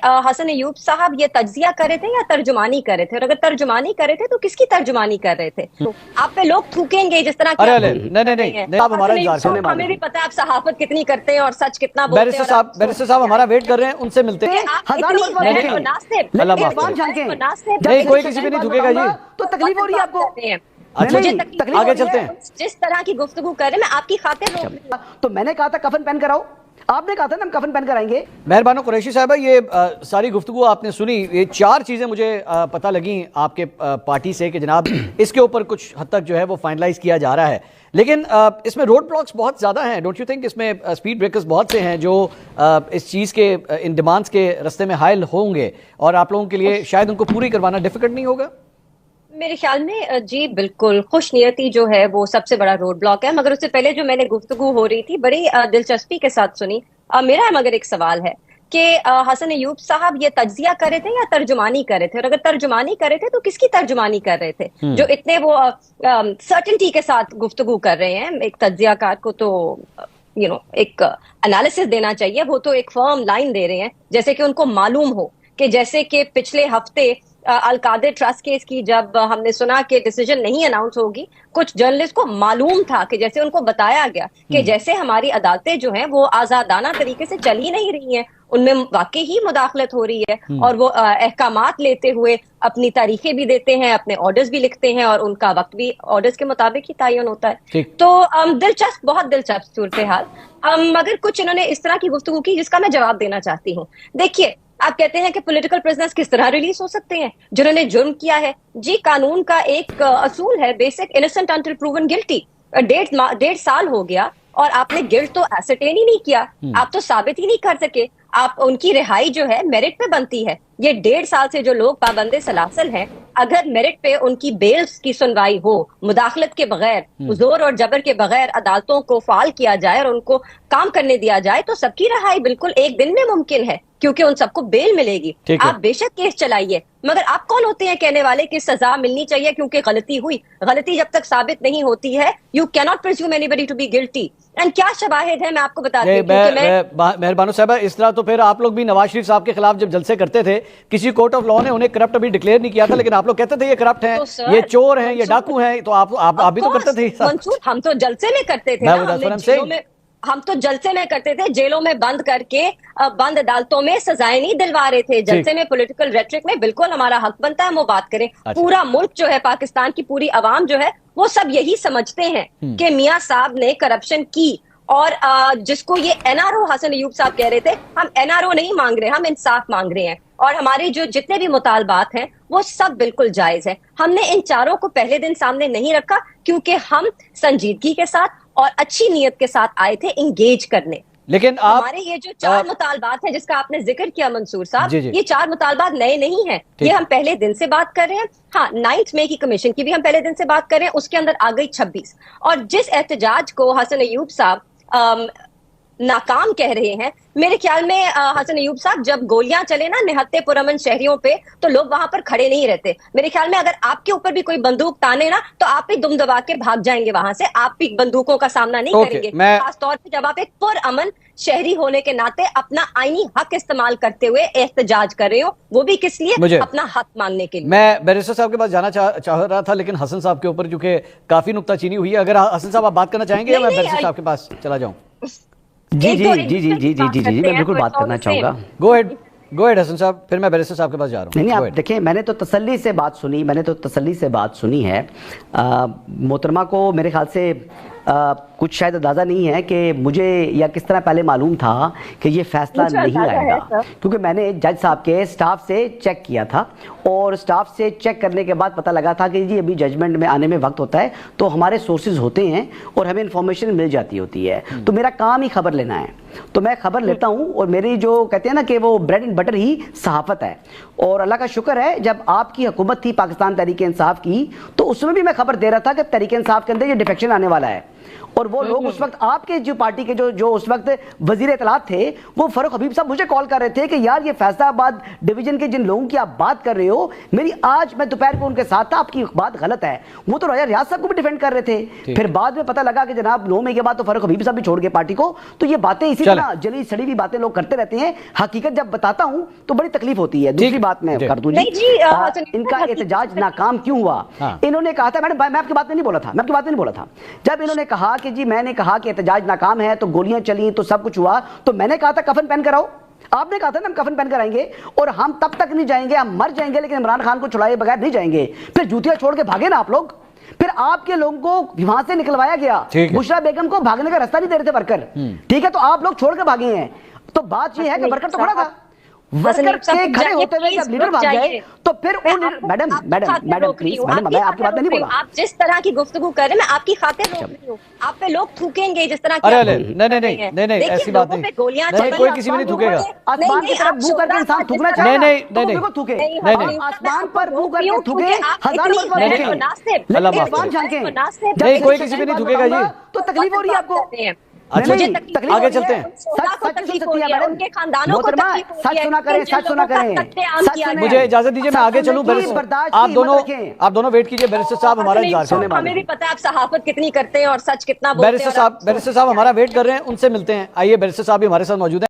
हसन अयूब साहब ये तज्जिया कर रहे थे या तर्जुमानी कर रहे थे, और अगर तर्जुमानी कर रहे थे तो किसकी तर्जुमानी कर रहे थे? तो आप पे लोग थूकेंगे जिस तरह की नहीं, आप हमारा इंतजार करें, हमें भी पता है आप सहाफत कितनी करते हैं और सच कितना बोलते हैं। बैरिस्टर साहब हमारा वेट कर रहे हैं, उनसे मिलते हैं। नहीं, कोई किसी पे नहीं थूकेगा जी, तो तकलीफ हो रही है आपको? अच्छा, आगे चलते हैं। जिस तरह की गुफ्तगू कर रहे हैं मैं आपकी खातिर रोक रही हूं। तो मैंने कहा था कफन पहन कर आओ, आपने कहा था ना हम कफन पहन कर आएंगे। मेहरबानो कुरैशी साहबा, ये सारी गुफ्तगू आपने सुनी, ये 4 चीज़ें मुझे पता लगी आपके पार्टी से कि जनाब इसके ऊपर कुछ हद तक जो है वो फाइनलाइज किया जा रहा है, लेकिन इसमें रोड ब्लॉक्स बहुत ज़्यादा हैं। डोंट यू थिंक इसमें स्पीड ब्रेकर्स बहुत से हैं जो इस चीज़ के इन डिमांड्स के रस्ते में हायल होंगे और आप लोगों के लिए शायद उनको पूरी करवाना डिफिकल्ट नहीं होगा? मेरे ख्याल में जी बिल्कुल, खुशनियती जो है वो सबसे बड़ा रोड ब्लॉक है। मगर उससे पहले जो मैंने गुफ्तगू हो रही थी बड़ी दिलचस्पी के साथ सुनी। मेरा मगर एक सवाल है कि हसन अयूब साहब ये तज्जिया कर रहे थे या तर्जुमानी कर रहे थे, और अगर तर्जुमानी कर रहे थे तो किसकी तर्जुमानी कर रहे थे जो इतने वो सर्टेनिटी के साथ गुफ्तगू कर रहे हैं? एक तज्जियाकार को तो एक एनालिसिस देना चाहिए, वो तो एक फर्म लाइन दे रहे हैं जैसे कि उनको मालूम हो कि जैसे कि पिछले हफ्ते अल-कादिर ट्रस्ट केस की जब हमने सुना कि डिसीजन नहीं अनाउंस होगी, कुछ जर्नलिस्ट को मालूम था कि जैसे उनको बताया गया कि जैसे हमारी अदालतें जो हैं वो आजादाना तरीके से चल ही नहीं रही हैं, उनमें वाकई ही मुदाखलत हो रही है और वो अहकामात लेते हुए अपनी तारीखें भी देते हैं, अपने ऑर्डर्स भी लिखते हैं और उनका वक्त भी ऑर्डर्स के मुताबिक ही तयन होता है। तो दिलचस्प, बहुत दिलचस्प सूरत हाल। मगर कुछ इन्होंने इस तरह की गुफ्तगू की जिसका मैं जवाब देना चाहती हूँ। देखिए, आप कहते हैं कि पॉलिटिकल प्रिजनर्स किस तरह रिलीज हो सकते हैं जिन्होंने जुर्म किया है? जी, कानून का एक असूल है basic, innocent until proven guilty. 1.5 साल हो गया और आपने गिल्ट तो एसरटेन ही नहीं किया, आप तो साबित ही नहीं कर सके। आप उनकी रिहाई जो है मेरिट पे बनती है। ये 1.5 साल से जो लोग पाबंदे सलासल हैं, अगर मेरिट पे उनकी बेल्स की सुनवाई हो, मुदाखलत के बगैर, जोर और जबर के बगैर अदालतों को फाल किया जाए और उनको काम करने दिया जाए, तो सबकी रिहाई बिल्कुल एक दिन में मुमकिन है क्योंकि उन सबको बेल मिलेगी। आप बेशक केस चलाइए, मगर आप कौन होते हैं कहने वाले कि सजा मिलनी चाहिए क्योंकि गलती हुई? गलती जब तक साबित नहीं होती है, you can not presume anybody to be guilty. And क्या शवाहिद है मैं आपको बताती हूं। मेहरबानो साहब, इस तरह तो फिर आप लोग भी नवाज शरीफ साहब के खिलाफ जब जलसे करते थे, किसी कोर्ट ऑफ लॉ ने उन्हें करप्ट अभी डिक्लेयर नहीं किया था, लेकिन आप लोग कहते थे ये करप्ट हैं, ये चोर हैं, ये डाकू हैं, तो आप भी तो करते थे। मंसूर, हम तो जलसे में करते थे, हम तो जलसे में करते थे, जेलों में बंद करके बंद अदालतों में सजाएं नहीं दिलवा रहे थे। जलसे में पॉलिटिकल रेटरिक में बिल्कुल हमारा हक बनता है हम वो बात करें। पूरा मुल्क जो है, पाकिस्तान की पूरी आवाम जो है, वो सब यही समझते हैं कि मियां साहब ने करप्शन की। और जिसको ये एनआरओ हसन अयूब साहब कह रहे थे, हम एनआरओ नहीं मांग रहे, हम इंसाफ मांग रहे हैं और हमारे जो जितने भी मुतालबात हैं वो सब बिल्कुल जायज है। हमने इन चारों को पहले दिन सामने नहीं रखा क्योंकि हम संजीदगी के साथ और अच्छी नीयत के साथ आए थे इंगेज करने। लेकिन हमारे ये जो 4 मुतालबात हैं जिसका आपने जिक्र किया मंसूर साहब, ये 4 मुतालबात नए नहीं हैं, ये हम पहले दिन से बात कर रहे हैं। हाँ, 9 मई की कमीशन की भी हम पहले दिन से बात कर रहे हैं, उसके अंदर आ गई 26। और जिस एहतजाज को हसन अयूब साहब नाकाम कह रहे हैं, मेरे ख्याल में हसन अयूब साहब जब गोलियां चले ना निहत्ते पुरअमन शहरियों पे, तो लोग वहां पर खड़े नहीं रहते। मेरे ख्याल में अगर आपके ऊपर भी कोई बंदूक ताने ना, तो आप भी दुम दबा के भाग जाएंगे वहां से, आप भी बंदूकों का सामना नहीं करेंगे। खासतौर पे जब आप एक पुरअमन शहरी होने के नाते अपना आईनी हक इस्तेमाल करते हुए एहतजाज कर रहे हो, वो भी किस लिए? अपना हक मांगने के लिए। मैं बैरिस्टर साहब के पास जाना चाह रहा था, लेकिन हसन साहब के ऊपर चूंकि काफी नुक्ताचीनी हुई है, अगर हसन साहब आप बात करना चाहेंगे या मैं बैरिस्टर साहब के पास चला जाऊं? जी जी जी जी जी जी जी मैं बिल्कुल बात करना चाहूंगा। गो अहेड हसन साहब, फिर मैं बैरिस्टर साहब के पास जा रहा हूँ। नहीं, आप देखिए, मैंने तो तसल्ली से बात सुनी है। मोहतरमा को मेरे ख्याल से कुछ शायद अंदाज़ा नहीं है कि मुझे या किस तरह पहले मालूम था कि ये फैसला नहीं आएगा, क्योंकि मैंने जज साहब के स्टाफ से चेक किया था और स्टाफ से चेक करने के बाद पता लगा था कि जी अभी जजमेंट में आने में वक्त होता है, तो हमारे सोर्सेज होते हैं और हमें इंफॉर्मेशन मिल जाती होती है, तो मेरा काम ही खबर लेना है, तो मैं खबर लेता हूँ। और मेरी जो कहते हैं ना कि वो ब्रेड एंड बटर ही सहाफ़त है, और अल्लाह का शुक्र है जब आपकी हुकूमत थी पाकिस्तान तहरीक इंसाफ की, तो उसमें भी मैं खबर दे रहा था कि तहरीक इंसाफ के अंदर ये डिफेक्शन आने वाला है اور وہ لوگ اس وقت آپ کے جو پارٹی کے جو اس وقت وزیر اطلاعات تھے وہ فاروق حبیب صاحب مجھے کال کر رہے تھے کہ یار یہ فیصلہ آباد ڈویژن کے جن لوگوں کی آپ بات کر رہے ہو، میری آج میں دوپہر کو ان کے ساتھ تھا، آپ کی بات غلط ہے. وہ تو راجہ ریاض صاحب کو بھی ڈیفینڈ کر رہے تھے. پھر بعد میں پتہ لگا کہ جناب 9 مئی کے بعد تو فاروق حبیب صاحب بھی چھوڑ گئے پارٹی کو. تو یہ باتیں اسی طرح جلی سڑی ہوئی باتیں لوگ کرتے رہتے ہیں. حقیقت جب بتاتا ہوں تو بڑی تکلیف ہوتی ہے. دوسری بات میں کر دوں جی، ان کا احتجاج ناکام کیوں ہوا؟ انہوں نے کہا تھا، میں آپ کی بات میں نہیں بولا تھا، جب انہوں نے کہا کہ جی میں نے کہا کہ احتجاج ناکام ہے تو گولیاں چلیں تو سب کچھ ہوا، تو میں نے کہا تھا کفن پہن کر آؤ. آپ نے کہا تھا نا ہم کفن پہن کر آئیں گے اور ہم تب تک نہیں جائیں گے، ہم مر جائیں گے لیکن عمران خان کو چھڑائے بغیر نہیں جائیں گے. پھر جوتیاں چھوڑ کے بھاگے نا آپ لوگ. پھر آپ کے لوگوں کو وہاں سے نکلوایا گیا، بشرا بیگم کو بھاگنے کا راستہ نہیں دے رہے تھے ورکر. ٹھیک ہے، تو آپ لوگ چھوڑ کے بھاگے ہیں. تو بات یہ ہے کہ ورکر تو کھڑا تھا، ورکر کے کھڑے ہوتے ہوئے جب لیڈر بھاگ گئے تو پھر میڈم پلیز، میں آپ کی بات نہیں بولا. آپ جس طرح کی گفتگو کر رہے ہیں میں آپ کی خاطر روک رہی ہوں. آپ پہ لوگ تھوکیں گے جس طرح کی. نہیں ایسی بات نہیں، گولیاں کوئی کسی بھی نہیں تھوکے گا. آسمان کی طرف منہ کر کے انسان تھوکنا چاہے نہیں تھوکے. آسمان پر منہ کر کے تھوکے، ہزار مرتبہ آسمان جھانکے، نہیں کوئی کسی بھی نہیں تھوکے گا جی. تو تکلیف ہو رہی ہے آپ کو. اچھا جی آگے چلتے ہیں. سچ سنا کریں. مجھے اجازت دیجیے میں آگے چلوں. آپ دونوں ویٹ کیجئے. بیرسٹر صاحب ہمارا انتظار کر رہے ہیں. ہمیں بھی پتہ ہے آپ صحافت کتنی کرتے ہیں اور سچ کتنا بولتے ہیں. بیرسٹر صاحب ہمارا ویٹ کر رہے ہیں، ان سے ملتے ہیں. آئیے بیرسٹر صاحب بھی ہمارے ساتھ موجود ہیں.